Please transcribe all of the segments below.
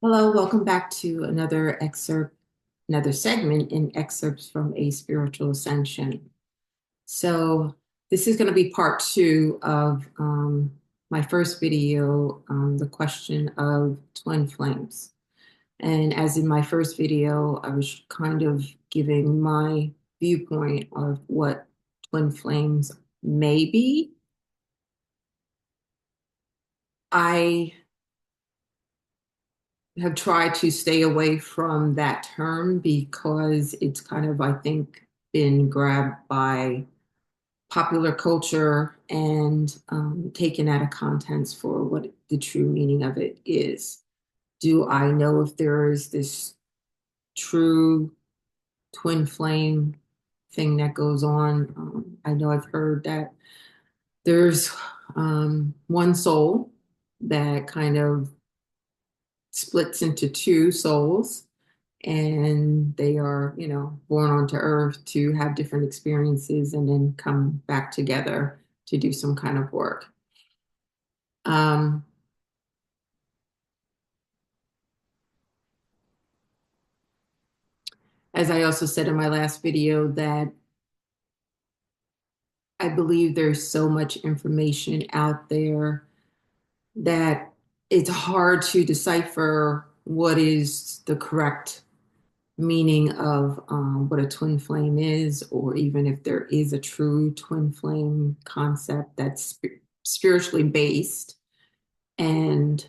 Hello, welcome back to another segment in excerpts from A Spiritual Ascension. So, this is going to be part two of my first video, the question of twin flames. And as in my first video, I was kind of giving my viewpoint of what twin flames may be. I have tried to stay away from that term because it's kind of, I think, been grabbed by popular culture and taken out of context for what the true meaning of it is. Do I know if there is this true twin flame thing that goes on? I know I've heard that there's one soul that kind of splits into two souls and they are, born onto earth to have different experiences and then come back together to do some kind of work. Um, as I also said in my last video, that I believe there's so much information out there that it's hard to decipher what is the correct meaning of what a twin flame is, or even if there is a true twin flame concept that's spiritually based and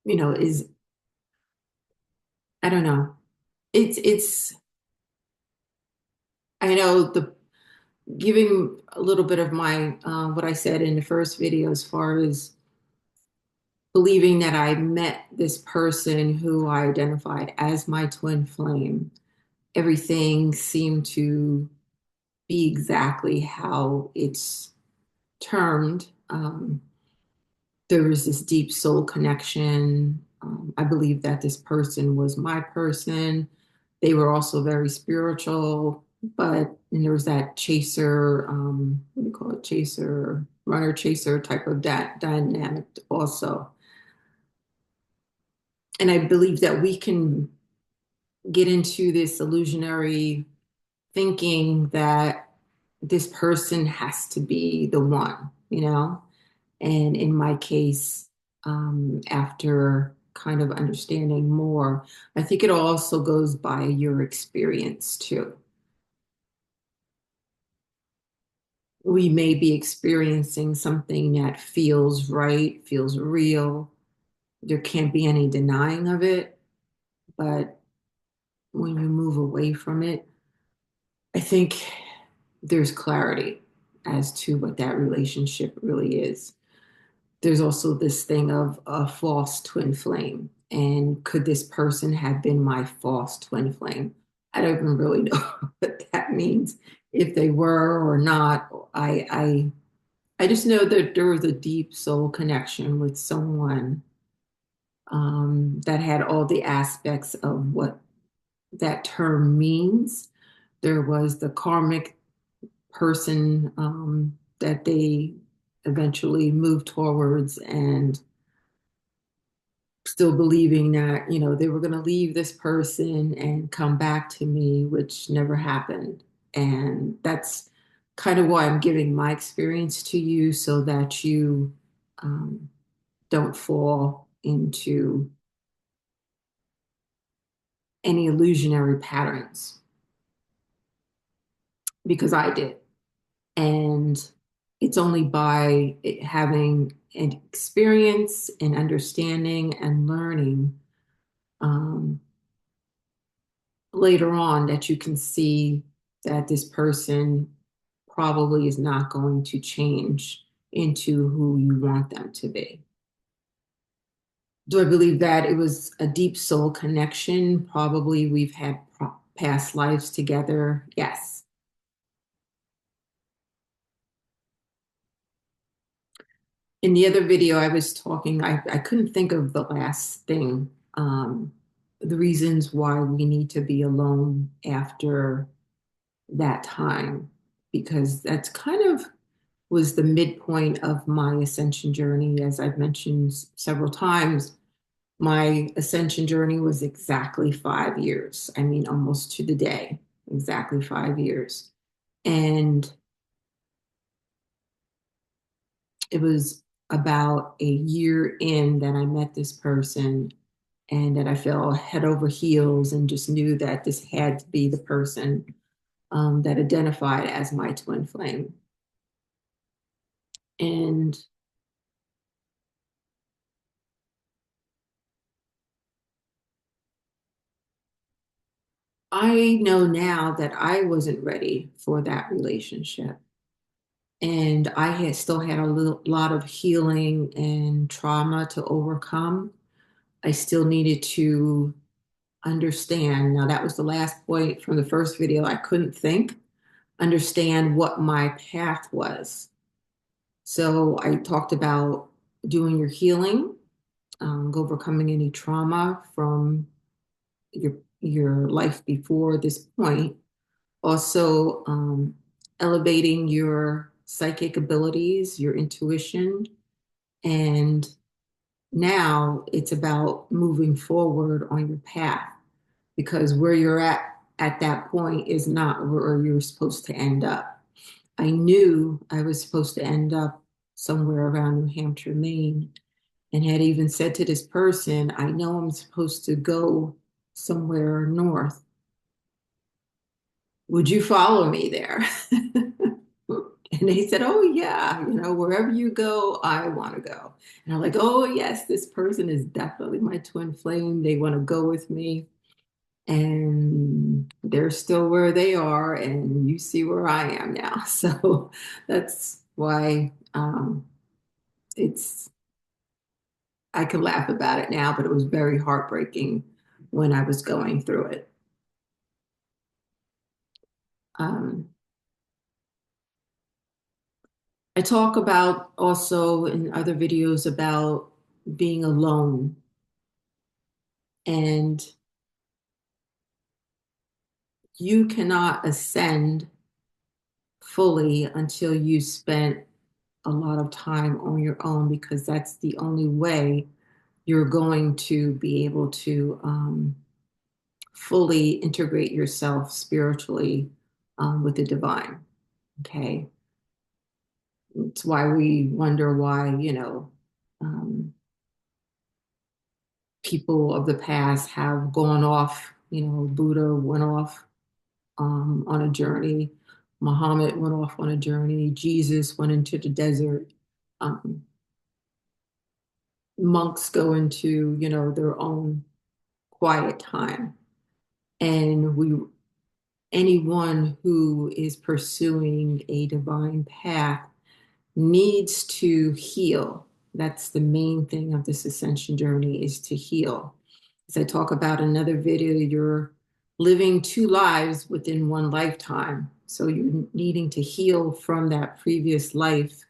is, I don't know. It's I know the giving a little bit of my what I said in the first video as far as believing that I met this person who I identified as my twin flame. Everything seemed to be exactly how it's termed. There was this deep soul connection. I believe that this person was my person. They were also very spiritual, but and there was that chaser, what do you call it, chaser, runner chaser type of that dynamic also. And I believe that we can get into this illusionary thinking that this person has to be the one. And in my case, after kind of understanding more, I think it also goes by your experience too. We may be experiencing something that feels right, feels real. There can't be any denying of it. But when you move away from it, I think there's clarity as to what that relationship really is. There's also this thing of a false twin flame. And could this person have been my false twin flame? I don't even really know what that means, if they were or not. I just know that there was a deep soul connection with someone that had all the aspects of what that term means. There was the karmic person that they eventually moved towards, and still believing that, they were going to leave this person and come back to me, which never happened. And that's kind of why I'm giving my experience to you so that you um, don't fall into any illusionary patterns, because I did. And it's only by having an experience and understanding and learning um, later on that you can see that this person probably is not going to change into who you want them to be. Do I believe that it was a deep soul connection? Probably we've had past lives together. Yes. In the other video, I was talking, I couldn't think of the last thing, the reasons why we need to be alone after that time, because that's kind of was the midpoint of my ascension journey. As I've mentioned several times, my ascension journey was exactly 5 years. I mean, almost to the day, exactly 5 years. And it was about a year in that I met this person and that I fell head over heels and just knew that this had to be the person that identified as my twin flame. And I know now that I wasn't ready for that relationship. And I had still had a lot of healing and trauma to overcome. I still needed to understand. Now, that was the last point from the first video. I couldn't think, understand what my path was. So I talked about doing your healing, overcoming any trauma from your life before this point. Also, elevating your psychic abilities, your intuition, and now it's about moving forward on your path because where you're at that point is not where you're supposed to end up. I knew I was supposed to end up somewhere around New Hampshire, Maine, and had even said to this person, I know I'm supposed to go somewhere north. Would you follow me there? And they said, oh, yeah, wherever you go, I want to go. And I'm like, oh, yes, this person is definitely my twin flame. They want to go with me. And they're still where they are. And you see where I am now. So that's why it's, I can laugh about it now, but it was very heartbreaking when I was going through it. Um, I talk about also in other videos about being alone. And you cannot ascend fully until you spent a lot of time on your own because that's the only way you're going to be able to fully integrate yourself spiritually with the divine. Okay. It's why we wonder why, um, people of the past have gone off, Buddha went off on a journey. Muhammad went off on a journey. Jesus went into the desert. Um, Monks go into, their own quiet time. And anyone who is pursuing a divine path needs to heal. That's the main thing of this ascension journey is to heal. As I talk about in another video, you're living two lives within one lifetime. So you're needing to heal from that previous life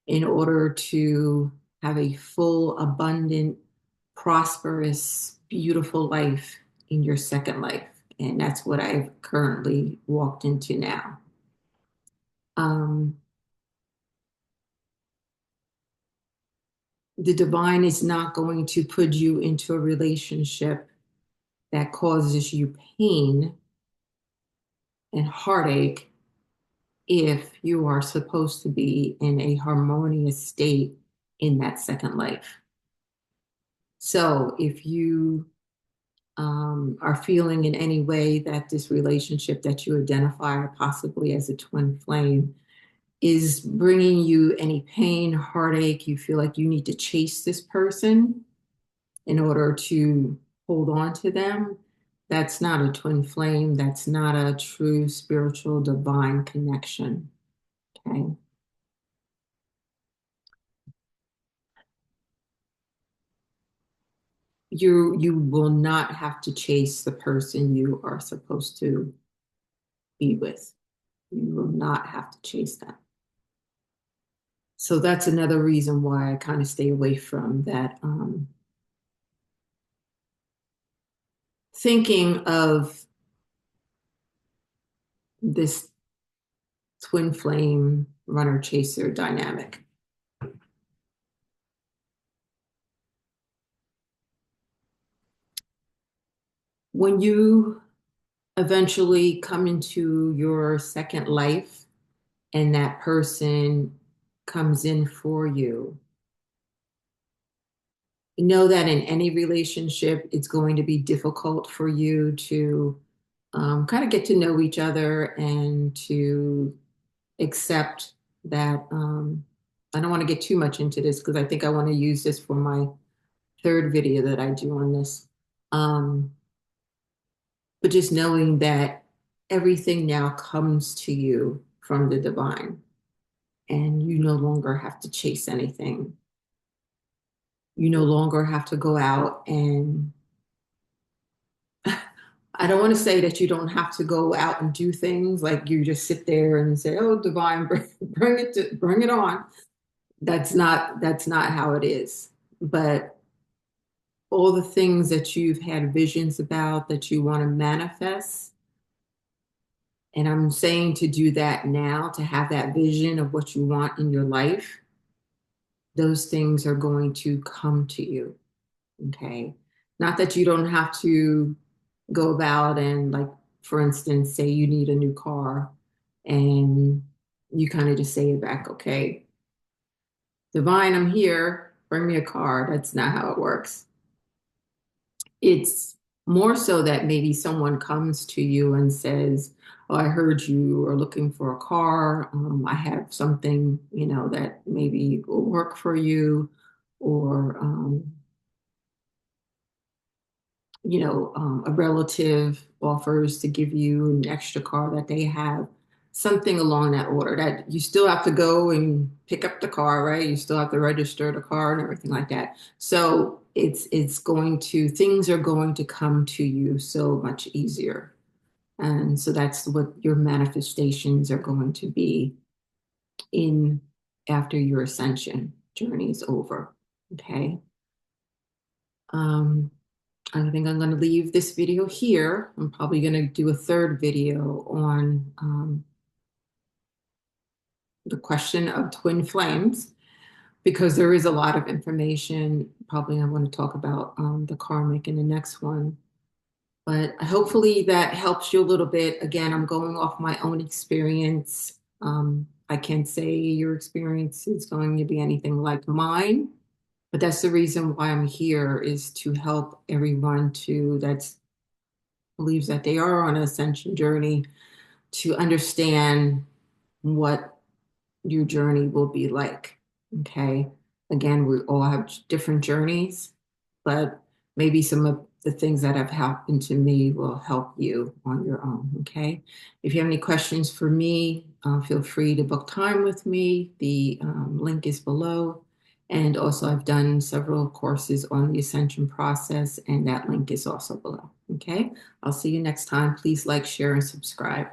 in order to have a full, abundant, prosperous, beautiful life in your second life. And that's what I've currently walked into now. Um, the divine is not going to put you into a relationship that causes you pain and heartache if you are supposed to be in a harmonious state in that second life. So if you are feeling in any way that this relationship that you identify possibly as a twin flame is bringing you any pain, heartache, you feel like you need to chase this person in order to hold on to them, that's not a twin flame. That's not a true spiritual divine connection. Okay. You will not have to chase the person you are supposed to be with. You will not have to chase them. So that's another reason why I kind of stay away from that thinking of this twin flame runner chaser dynamic. When you eventually come into your second life and that person comes in for you, know that in any relationship, it's going to be difficult for you to kind of get to know each other and to accept that. I don't want to get too much into this because I think I want to use this for my third video that I do on this. Um, but just knowing that everything now comes to you from the divine and you no longer have to chase anything. You no longer have to go out and I don't want to say that you don't have to go out and do things like you just sit there and say, "Oh, divine, bring it on." That's not how it is. But all the things that you've had visions about that you want to manifest, and I'm saying to do that now, to have that vision of what you want in your life, those things are going to come to you. Okay. Not that you don't have to go about and, like, for instance, say you need a new car and you kind of just say it back, okay, divine, I'm here, bring me a car. That's not how it works. It's more so that maybe someone comes to you and says, "Oh, I heard you are looking for a car. I have something, that maybe will work for you," or a relative offers to give you an extra car that they have, something along that order. That you still have to go and pick up the car, right? You still have to register the car and everything like that. So things are going to come to you so much easier. And so that's what your manifestations are going to be in after your ascension journey is over. Okay. Um, I think I'm going to leave this video here. I'm probably going to do a third video on the question of twin flames because there is a lot of information. Probably I want to talk about the karmic in the next one. But hopefully that helps you a little bit. Again, I'm going off my own experience. I can't say your experience is going to be anything like mine, but that's the reason why I'm here, is to help everyone that believes that they are on an ascension journey to understand what your journey will be like. Okay. Again, we all have different journeys, but maybe some of the things that have happened to me will help you on your own. Okay. If you have any questions for me, feel free to book time with me. The link is below. And also, I've done several courses on the ascension process, and that link is also below. Okay. I'll see you next time. Please like, share, and subscribe.